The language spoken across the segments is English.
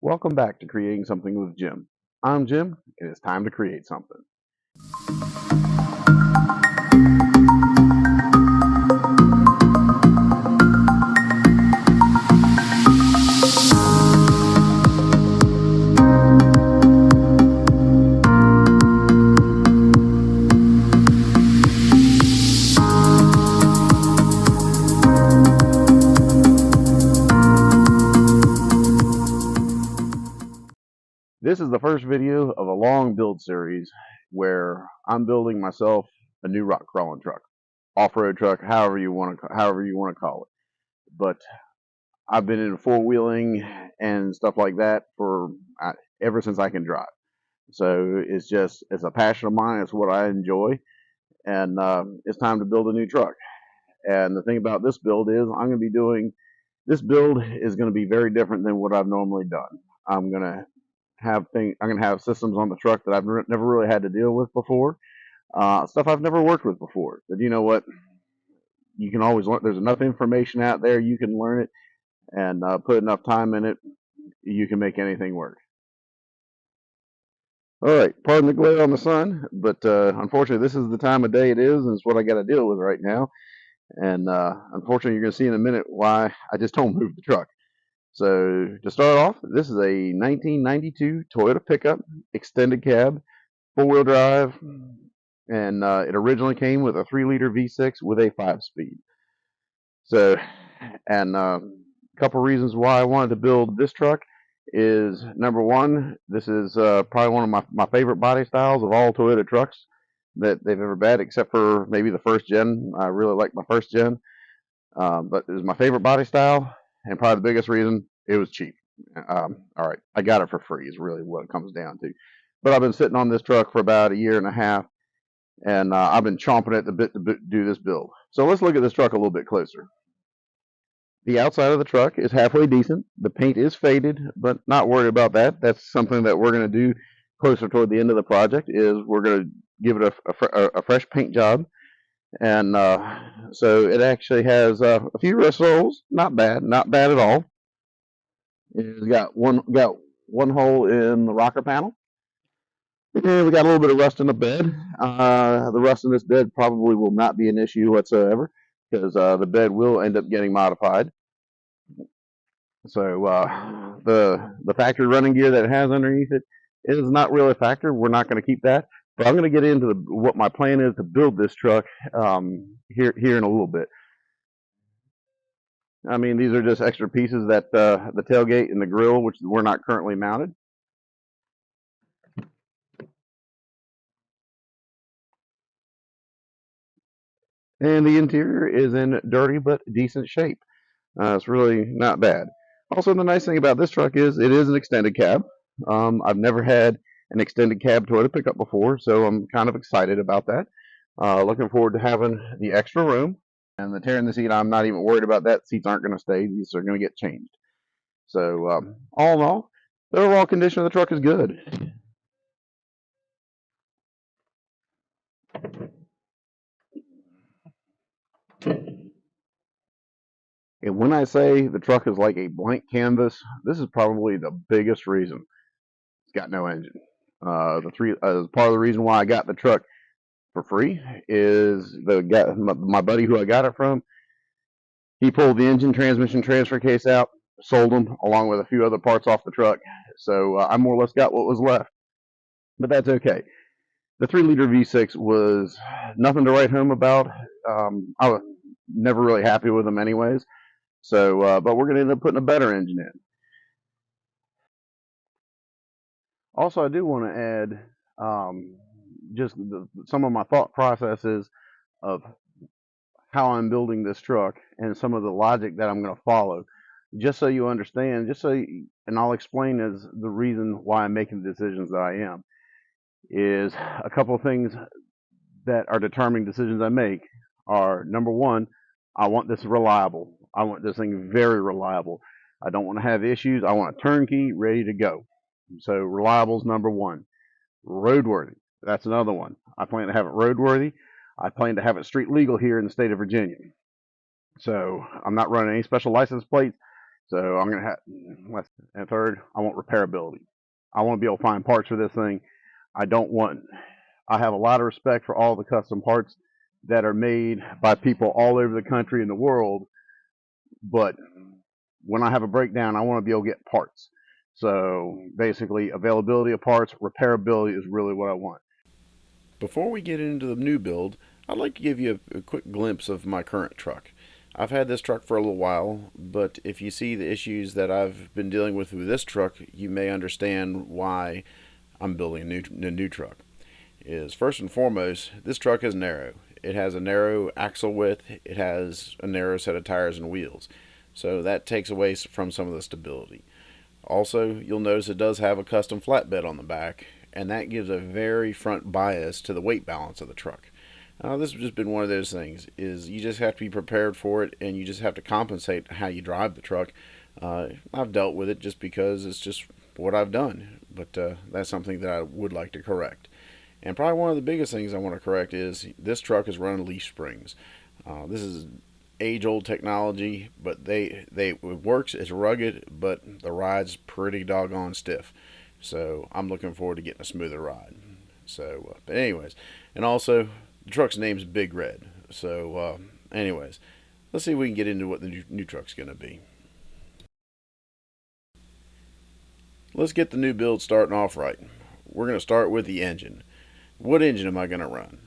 Welcome back to Creating Something with Jim. I'm Jim, and it's time to create something. This is the first video of a long build series where I'm building myself a new rock crawling truck, off-road truck, however you want to call it. But I've been into four-wheeling and stuff like that for ever since I can drive. So it's a passion of mine. It's what I enjoy, and it's time to build a new truck. And the thing about this build is this build is going to be very different than what I've normally done. I'm gonna I'm gonna have systems on the truck that I've never really had to deal with before, stuff I've never worked with before. But you know what? You can always learn. There's enough information out there. You can learn it and put enough time in it. You can make anything work. All right, pardon the glare on the sun, but unfortunately, this is the time of day it is, and it's what I got to deal with right now. And unfortunately, you're going to see in a minute why I just don't move the truck. So to start off, this is a 1992 Toyota pickup, extended cab, four-wheel drive, and it originally came with a 3-liter V6 with a 5-speed. So, and a couple reasons why I wanted to build this truck is, number one, this is probably one of my favorite body styles of all Toyota trucks that they've ever had, except for maybe the first gen. I really like my first gen, but it was my favorite body style, and probably the biggest reason, it was cheap. All right, I got it for free is really what it comes down to. But I've been sitting on this truck for about a year and a half, and I've been chomping at the bit to do this build. So let's look at this truck a little bit closer. The outside of the truck is halfway decent. The paint is faded, but not worried about that. That's something that we're going to do closer toward the end of the project. Is we're going to give it a fresh paint job, and so it actually has a few rust holes. Not bad at all. It's got one hole in the rocker panel. And we got a little bit of rust in the bed. The rust in this bed probably will not be an issue whatsoever because the bed will end up getting modified. So the factory running gear that it has underneath it is not really a factor. We're not going to keep that. But I'm going to get into what my plan is to build this truck here in a little bit. I mean, these are just extra pieces that the tailgate and the grill, which were not currently mounted. And the interior is in dirty but decent shape. It's really not bad. Also, the nice thing about this truck is it is an extended cab. I've never had an extended cab Toyota pickup before, so I'm kind of excited about that. Looking forward to having the extra room. And the tear in the seat, I'm not even worried about that. Seats aren't going to stay. These are going to get changed. So all in all, the overall condition of the truck is good. And when I say the truck is like a blank canvas, this is probably the biggest reason. It's got no engine. Part of the reason why I got the truck for free is my buddy who I got it from. He pulled the engine, transmission, transfer case out, sold them along with a few other parts off the truck. So I more or less got what was left, but that's okay. The 3-liter V6 was nothing to write home about. I was never really happy with them anyways. So, but we're going to end up putting a better engine in. Also, I do want to add just some of my thought processes of how I'm building this truck and some of the logic that I'm going to follow, just so you understand, and I'll explain as the reason why I'm making the decisions that I am, is a couple of things that are determining decisions I make are, number one, I want this reliable. I want this thing very reliable. I don't want to have issues. I want a turnkey ready to go. So reliable is number one. Roadworthy, that's another one. I plan to have it roadworthy. I plan to have it street legal here in the state of Virginia. So I'm not running any special license plates. So I'm going to have, and third, I want repairability. I want to be able to find parts for this thing. I have a lot of respect for all the custom parts that are made by people all over the country and the world, but when I have a breakdown, I want to be able to get parts. So basically, availability of parts, repairability is really what I want. Before we get into the new build, I'd like to give you a quick glimpse of my current truck. I've had this truck for a little while, but if you see the issues that I've been dealing with this truck, you may understand why I'm building a new truck. Is first and foremost, this truck is narrow. It has a narrow axle width, it has a narrow set of tires and wheels. So that takes away from some of the stability. Also, you'll notice it does have a custom flatbed on the back, and that gives a very front bias to the weight balance of the truck. This has just been one of those things, is you just have to be prepared for it, and you just have to compensate how you drive the truck. I've dealt with it just because it's just what I've done, but that's something that I would like to correct. And probably one of the biggest things I want to correct is this truck is running leaf springs. This is age-old technology, but it works. It's rugged, but the ride's pretty doggone stiff. So I'm looking forward to getting a smoother ride. So, but anyways, and also the truck's name's Big Red. So, anyways, let's see if we can get into what the new truck's going to be. Let's get the new build starting off right. We're going to start with the engine. What engine am I going to run?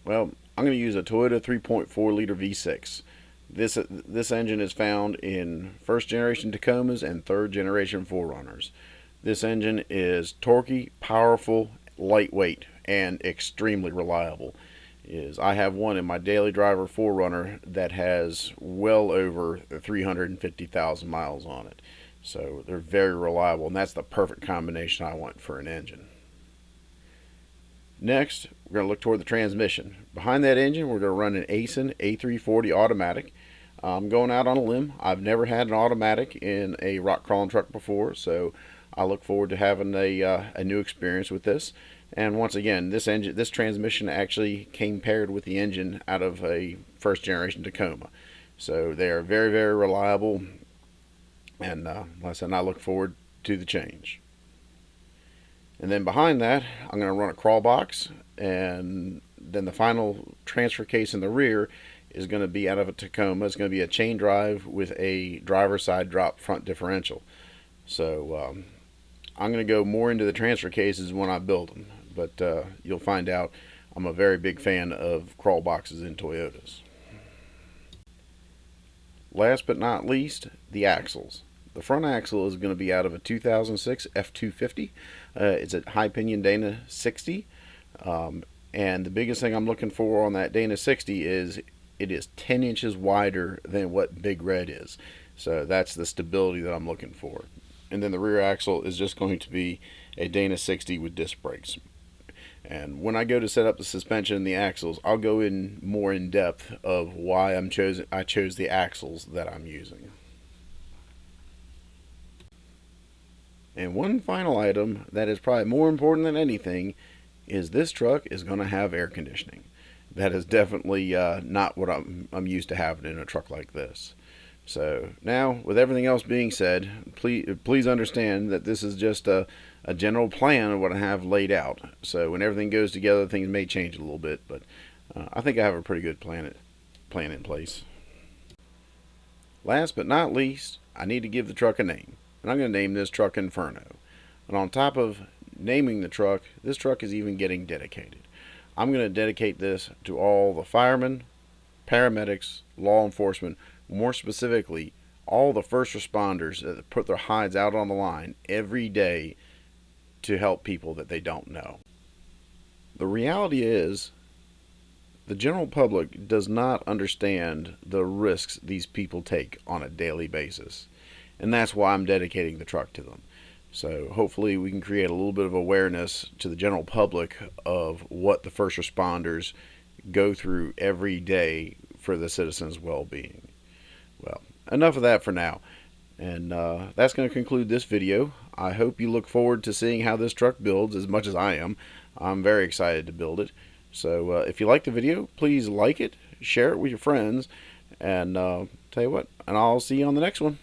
Well, I'm going to use a Toyota 3.4 liter V6. This engine is found in first generation Tacomas and third generation 4Runners. This engine is torquey, powerful, lightweight, and extremely reliable. I have one in my daily driver 4Runner that has well over 350,000 miles on it. So they're very reliable, and that's the perfect combination I want for an engine. Next, we're going to look toward the transmission. Behind that engine, we're going to run an Aisin A340 automatic. I'm going out on a limb. I've never had an automatic in a rock crawling truck before, so I look forward to having a new experience with this. And once again, this transmission actually came paired with the engine out of a first generation Tacoma. So they are very, very reliable. And like I said, I look forward to the change. And then behind that, I'm going to run a crawl box, and then the final transfer case in the rear is going to be out of a Tacoma. It's going to be a chain drive with a driver's side drop front differential. So I'm going to go more into the transfer cases when I build them, but you'll find out I'm a very big fan of crawl boxes in Toyotas. Last but not least, the axles. The front axle is going to be out of a 2006 F250. It's a high pinion Dana 60. And the biggest thing I'm looking for on that Dana 60 is it is 10 inches wider than what Big Red is. So that's the stability that I'm looking for. And then the rear axle is just going to be a Dana 60 with disc brakes. And when I go to set up the suspension and the axles, I'll go in more in depth of why I chose the axles that I'm using. And one final item that is probably more important than anything is this truck is going to have air conditioning. That is definitely not what I'm used to having in a truck like this. So now, with everything else being said, please understand that this is just a general plan of what I have laid out. So when everything goes together, things may change a little bit, but I think I have a pretty good plan in place. Last but not least, I need to give the truck a name. And I'm going to name this truck Inferno. And on top of naming the truck, this truck is even getting dedicated. I'm going to dedicate this to all the firemen, paramedics, law enforcement, more specifically, all the first responders that put their hides out on the line every day to help people that they don't know. The reality is, the general public does not understand the risks these people take on a daily basis. And that's why I'm dedicating the truck to them. So hopefully we can create a little bit of awareness to the general public of what the first responders go through every day for the citizens' well-being. Well, enough of that for now. And that's going to conclude this video. I hope you look forward to seeing how this truck builds as much as I am. I'm very excited to build it. So if you like the video, please like it, share it with your friends, and tell you what, and I'll see you on the next one.